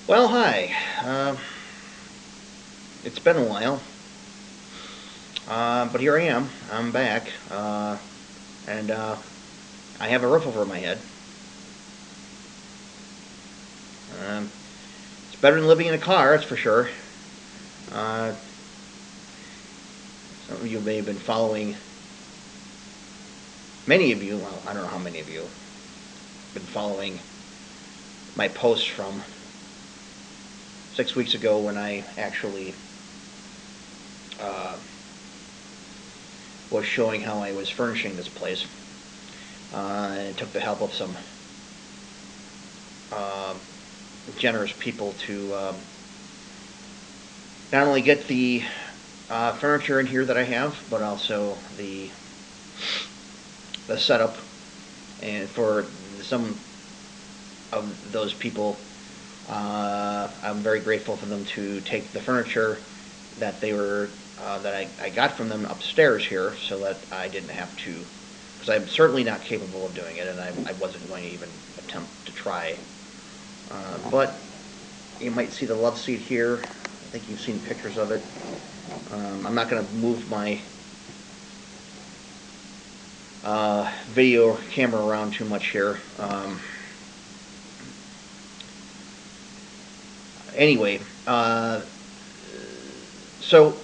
Well, hi. It's been a while, but here I am. I'm back, and I have a roof over my head. Um, it's better than living in a car, that's for sure. Uh, some of you may have been following. Many of you, well, I don't know how many of you, been following my posts from 6 weeks ago when I actually uh, was showing how I was furnishing this place. It took the help of some uh, generous people to not only get the furniture in here that I have, but also the setup. And for some of those people, I'm very grateful for them to take the furniture that I got from them upstairs here, so that I didn't have to, because I'm certainly not capable of doing it, and I wasn't going to even attempt to try. But you might see the love seat here. I think you've seen pictures of it. I'm not going to move my video camera around too much here. Anyway, so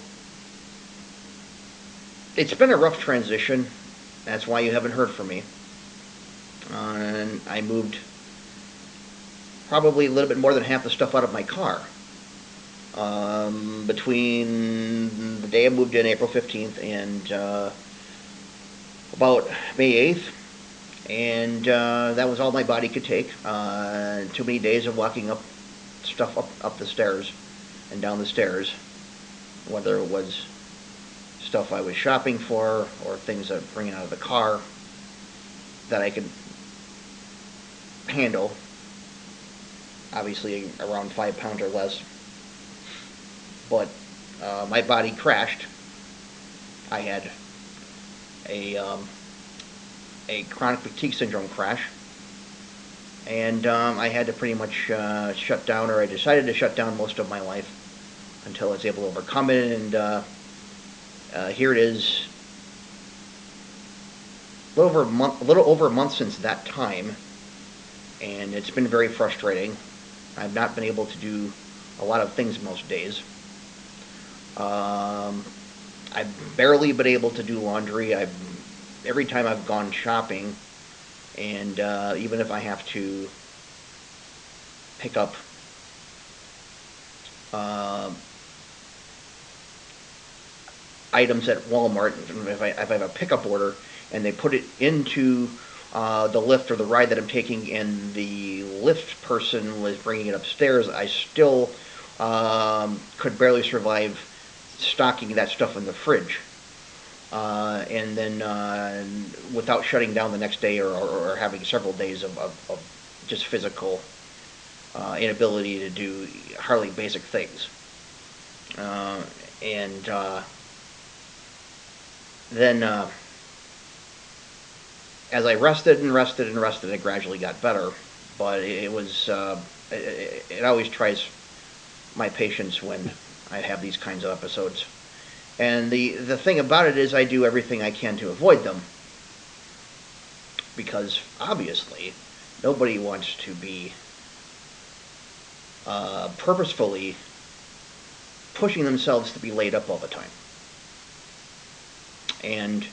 it's been a rough transition. That's why you haven't heard from me. And I moved probably a little bit more than half the stuff out of my car. Between the day I moved in, April 15th, and about May 8th, and that was all my body could take. Too many days of walking stuff up the stairs and down the stairs, whether it was stuff I was shopping for or things I was bringing out of the car that I could handle, obviously around 5 pounds or less. But my body crashed. I had a chronic fatigue syndrome crash, and I had to pretty much shut down, or I decided to shut down most of my life until I was able to overcome it. And here it is, a little over a month since that time, and it's been very frustrating. I've not been able to do a lot of things most days. I've barely been able to do laundry. Every time I've gone shopping, and even if I have to pick up uh, items at Walmart, if I have a pickup order and they put it into the lift or the ride that I'm taking, and the lift person was bringing it upstairs, I still could barely survive stocking that stuff in the fridge. And then without shutting down the next day, or having several days of just physical inability to do hardly basic things. And then as I rested and rested and rested, it gradually got better. But it always tries my patience when I have these kinds of episodes. And the thing about it is, I do everything I can to avoid them, because obviously nobody wants to be purposefully pushing themselves to be laid up all the time. And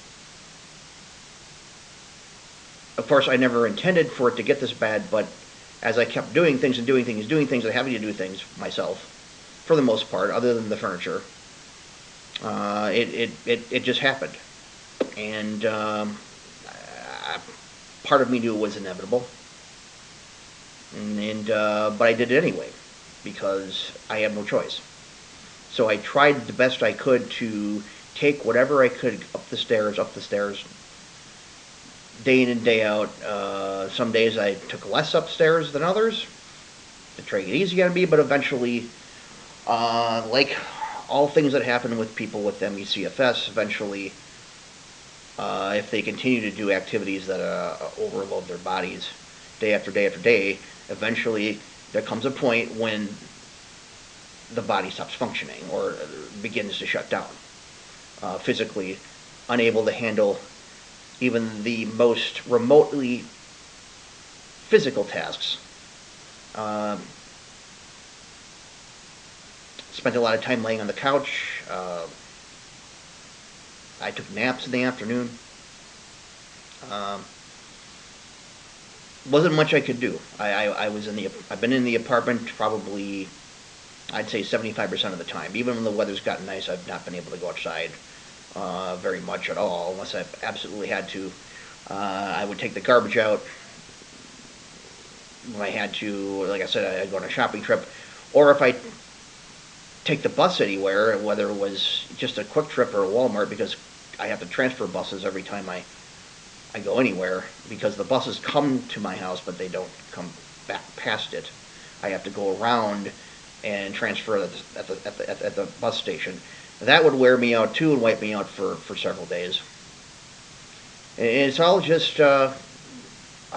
of course, I never intended for it to get this bad, but as I kept doing things and doing things and doing things and having to do things myself, for the most part, other than the furniture, it just happened. And part of me knew it was inevitable, and but I did it anyway because I had no choice. So I tried the best I could to take whatever I could up the stairs, day in and day out. Some days I took less upstairs than others to try to get easy on me, but eventually, like all things that happen with people with ME/CFS, eventually, if they continue to do activities that overload their bodies day after day after day, eventually There comes a point when the body stops functioning or begins to shut down, physically unable to handle even the most remotely physical tasks. Um, Spent a lot of time laying on the couch. I took naps in the afternoon. Um, wasn't much I could do. I was in the I've been in the apartment probably, I'd say, 75% of the time. Even when the weather's gotten nice, I've not been able to go outside very much at all, unless I've absolutely had to. I would take the garbage out when I had to. Like I said, I'd go on a shopping trip, or if I take the bus anywhere, whether it was just a quick trip or a Walmart, because I have to transfer buses every time I go anywhere, because the buses come to my house, but they don't come back past it. I have to go around and transfer at the bus station. That would wear me out too and wipe me out for several days. And it's all just a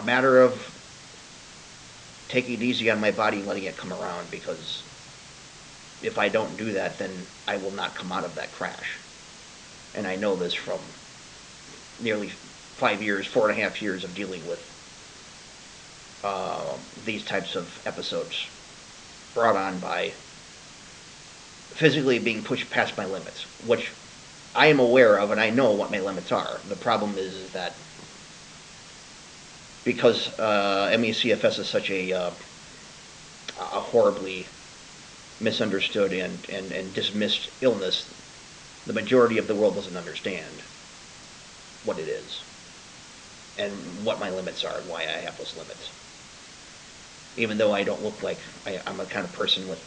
matter of taking it easy on my body and letting it come around, because if I don't do that, then I will not come out of that crash. And I know this from nearly 5 years, 4.5 years of dealing with these types of episodes brought on by physically being pushed past my limits, which I am aware of and I know what my limits are. The problem is that because MECFS is such a horribly misunderstood and dismissed illness, the majority of the world doesn't understand what it is and what my limits are and why I have those limits. Even though I don't look like I'm a kind of person with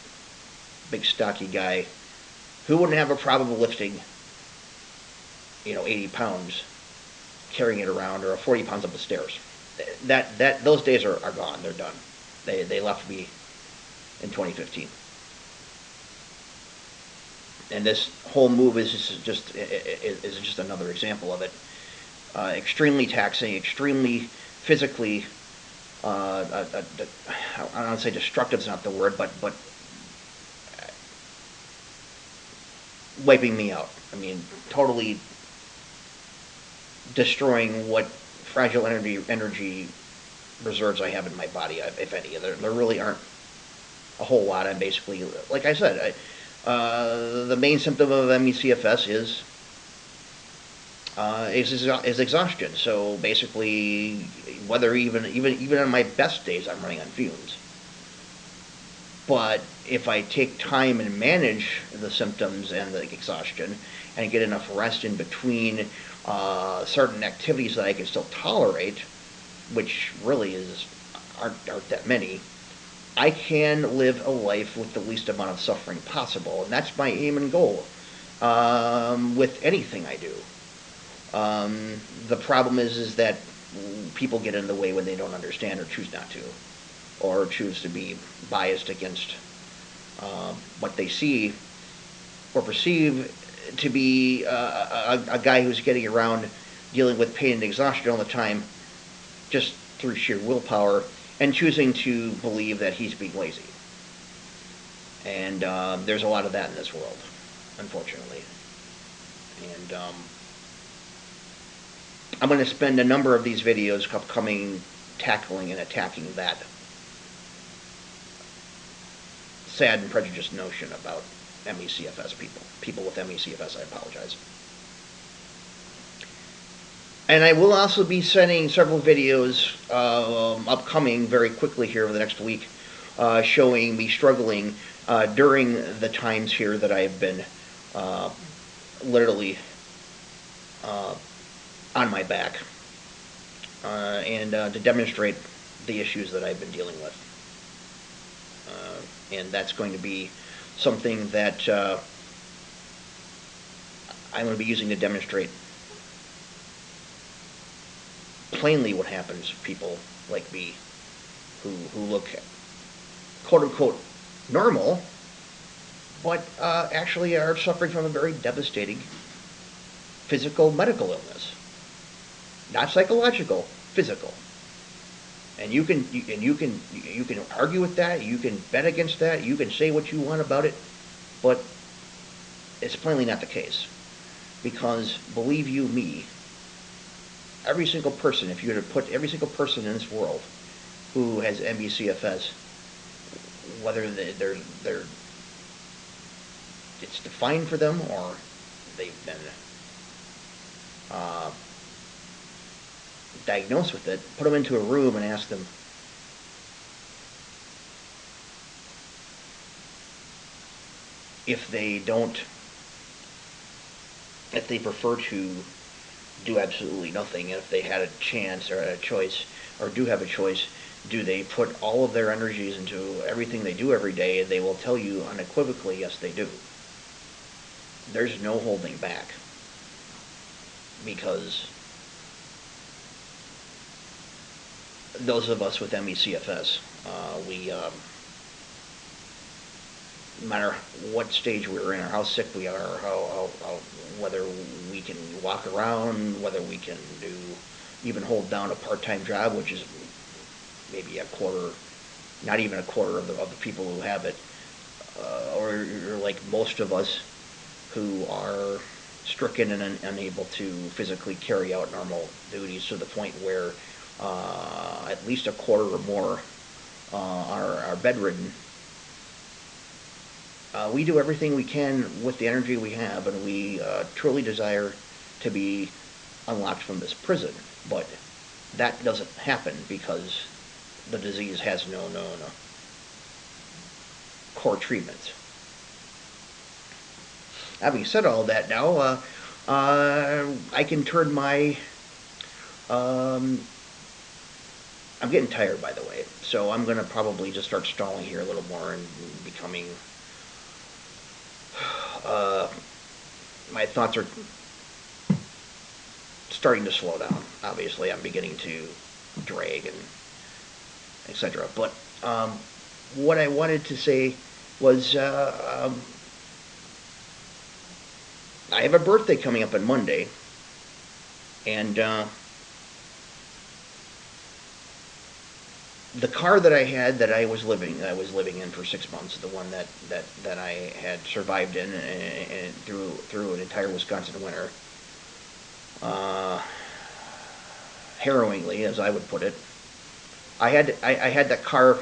big stocky guy who wouldn't have a problem lifting, 80 pounds, carrying it around, or 40 pounds up the stairs. Those days are gone. They're done. They left me in 2015. And this whole move is just another example of it. Extremely taxing, extremely physically. I don't want to say destructive is not the word, but wiping me out. I mean, totally destroying what fragile energy reserves I have in my body, if any. There really aren't a whole lot. I'm basically, like I said, the main symptom of MECFS is exhaustion. So basically, whether even on my best days, I'm running on fumes. But if I take time and manage the symptoms and the exhaustion, and get enough rest in between certain activities that I can still tolerate, which really aren't that many, I can live a life with the least amount of suffering possible, and that's my aim and goal with anything I do. The problem is that people get in the way when they don't understand or choose not to, or choose to be biased against what they see or perceive to be a guy who's getting around dealing with pain and exhaustion all the time just through sheer willpower, and choosing to believe that he's being lazy. And there's a lot of that in this world, unfortunately. And I'm going to spend a number of these videos upcoming tackling and attacking that sad and prejudiced notion about MECFS people with MECFS. I apologize. And I will also be sending several videos upcoming very quickly here over the next week, showing me struggling during the times here that I have been literally on my back, and to demonstrate the issues that I've been dealing with. And that's going to be something that I'm going to be using to demonstrate plainly what happens to people like me who look quote-unquote normal, but actually are suffering from a very devastating physical medical illness. Not psychological, physical. And you can argue with that. You can bet against that. You can say what you want about it, but it's plainly not the case. Because believe you me, every single person, if you were to put every single person in this world who has MBCFS, whether they're it's defined for them or they've been uh, diagnosed with it, put them into a room and ask them if they don't, if they prefer to do absolutely nothing, and if they had a chance or a choice, or do have a choice, do they put all of their energies into everything they do every day? They will tell you unequivocally, yes, they do. There's no holding back because those of us with MECFS, we, no matter what stage we're in, or how sick we are, or whether we can walk around, whether we can do, even hold down a part-time job, which is maybe a quarter, not even a quarter of the people who have it, or like most of us who are stricken and unable to physically carry out normal duties to the point where at least a quarter or more are bedridden. We do everything we can with the energy we have, and we truly desire to be unlocked from this prison. But that doesn't happen because the disease has no core treatments. Having said all that, now I can turn my. I'm getting tired, by the way, so I'm going to probably just start stalling here a little more and becoming. My thoughts are starting to slow down. Obviously, I'm beginning to drag and etc. But what I wanted to say was I have a birthday coming up on Monday, and the car that I had that I was living in for 6 months, the one that I had survived in and through an entire Wisconsin winter, harrowingly, as I would put it. I had that car.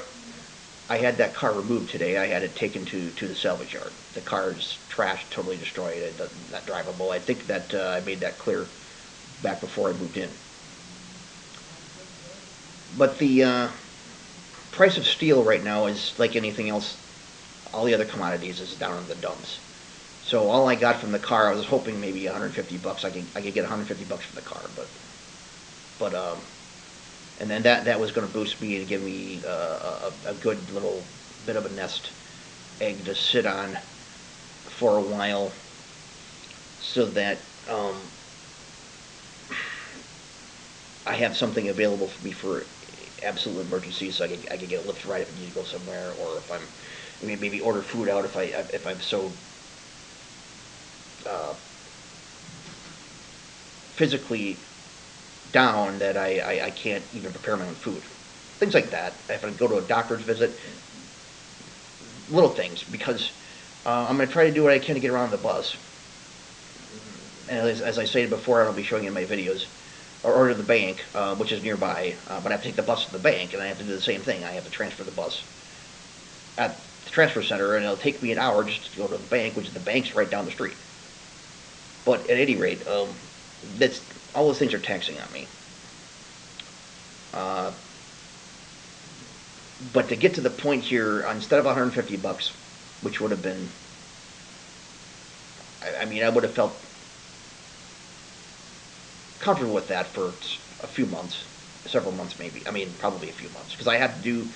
I had that car removed today. I had it taken to the salvage yard. The car's trashed, totally destroyed. It's not drivable. I think that I made that clear back before I moved in. But the price of steel right now is like anything else. All the other commodities is down in the dumps. So all I got from the car, I was hoping maybe 150 bucks. I could get 150 bucks for the car, but and then that was going to boost me and give me a good little bit of a nest egg to sit on for a while, so that I have something available for me for absolute emergencies. So I could get a lift ride if I need to go somewhere, or if maybe order food out if I'm so physically down that I can't even prepare my own food. Things like that. If I go to a doctor's visit, little things, because I'm going to try to do what I can to get around the bus. And as I stated before, I'll be showing you in my videos, or to the bank, which is nearby, but I have to take the bus to the bank, and I have to do the same thing. I have to transfer the bus at the transfer center, and it'll take me an hour just to go to the bank, which the bank's right down the street. But at any rate, that's all those things are taxing on me. Uh, but to get to the point here, instead of 150 bucks, which would have been, I mean, I would have felt comfortable with that for a few months, several months maybe. I mean, probably a few months, because I had to do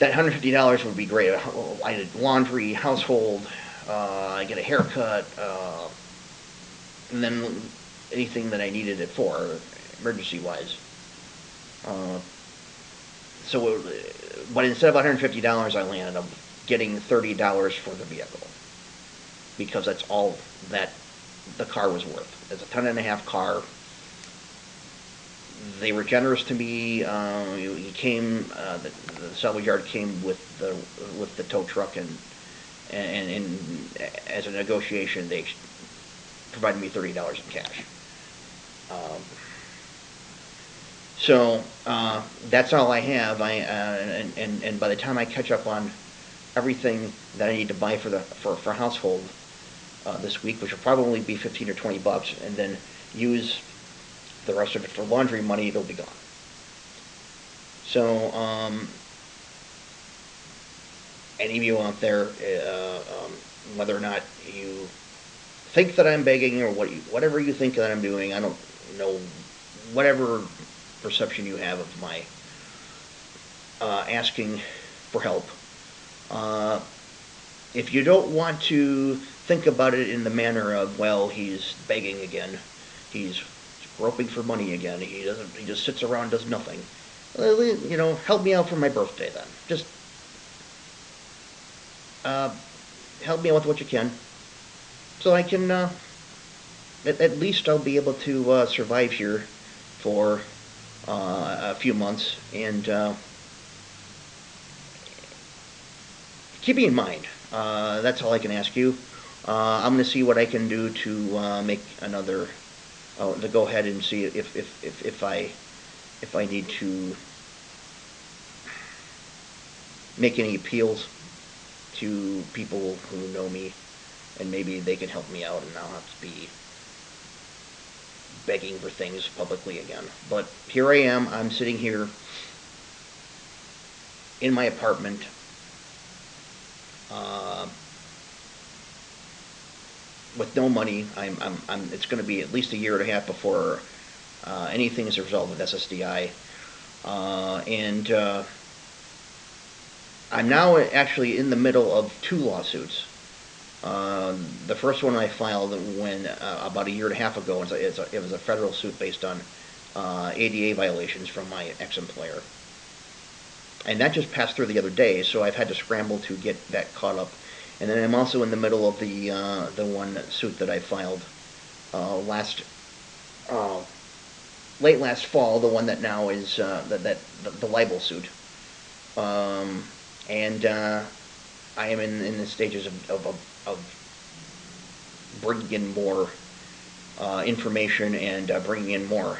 that. $150 would be great. I did laundry, household, I get a haircut, and then anything that I needed it for, emergency wise. Uh, so, but instead of $150, I landed up getting $30 for the vehicle, because that's all that the car was worth. It's a ton and a half car. They were generous to me. He came. The salvage yard came with the tow truck, and as a negotiation, they provided me $30 in cash. Um, so that's all I have. And by the time I catch up on everything that I need to buy for household this week, which will probably be 15 or $20, and then use the rest of it for laundry money, it'll be gone. So any of you out there, whether or not you think that I'm begging or whatever you think that I'm doing, I don't know, whatever perception you have of my asking for help. Uh, if you don't want to think about it in the manner of, well, he's begging again, he's groping for money again, he just sits around and does nothing. Help me out for my birthday then. Just uh, help me out with what you can, so I can at least I'll be able to survive here for a few months. And keeping in mind, that's all I can ask you. I'm going to see what I can do to make another. To go ahead and see if I need to make any appeals to people who know me, and maybe they can help me out, and I'll have to be begging for things publicly again. But here I am. I'm sitting here in my apartment. Uh, with no money. It's going to be at least a year and a half before anything is resolved with SSDI. And I'm now actually in the middle of two lawsuits. The first one I filed when about a year and a half ago. It was a federal suit based on ADA violations from my ex-employer, and that just passed through the other day. So I've had to scramble to get that caught up. And then I'm also in the middle of the one suit that I filed uh, late last fall. The one that now is the libel suit. And I am in the stages of bringing in more information and bringing in more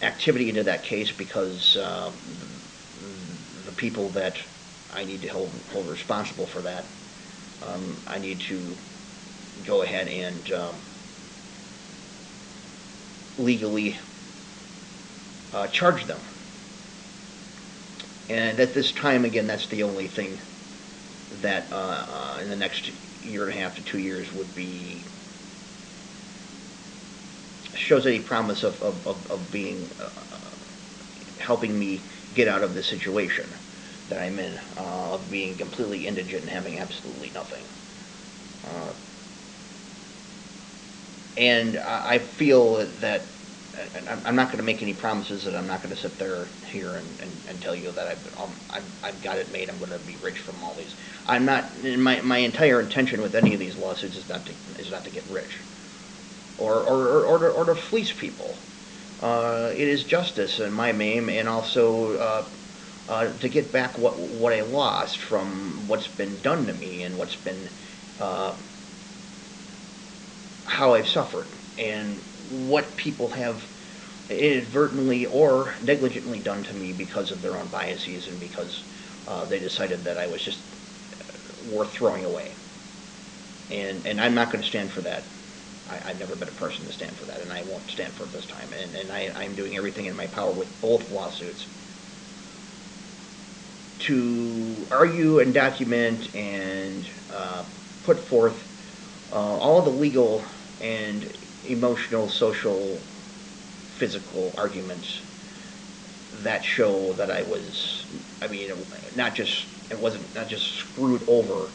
activity into that case, because the people that I need to hold responsible for that, I need to go ahead and legally charge them. And at this time, again, that's the only thing that in the next year and a half to 2 years would be shows any promise of being helping me get out of the situation that I'm in, of being completely indigent and having absolutely nothing. Uh, and I feel that I'm not going to make any promises, that I'm not going to sit there here and tell you that I've got it made. I'm going to be rich from all these. I'm not. My entire intention with any of these lawsuits is not to get rich, or to fleece people. It is justice in my name, and also to get back what I lost from what's been done to me, and what's been how I've suffered, and what people have inadvertently or negligently done to me because of their own biases, and because they decided that I was just worth throwing away. And I'm not going to stand for that. I've never been a person to stand for that, and I won't stand for it this time. And I'm doing everything in my power with both lawsuits to argue and document and put forth all the legal and emotional, social, physical arguments that show that I was, I mean, it wasn't not just screwed over,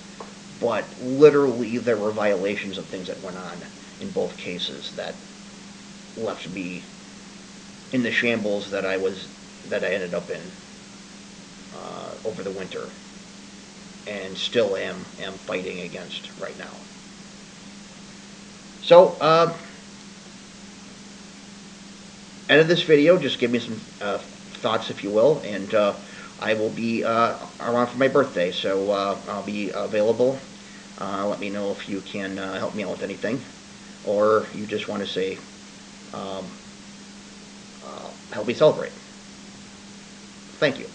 but literally there were violations of things that went on in both cases that left me in the shambles that I ended up in over the winter, and still am fighting against right now. So end of this video, just give me some thoughts, if you will, and I will be around for my birthday, so I'll be available. Let me know if you can help me out with anything, or you just want to say, um, help me celebrate. Thank you.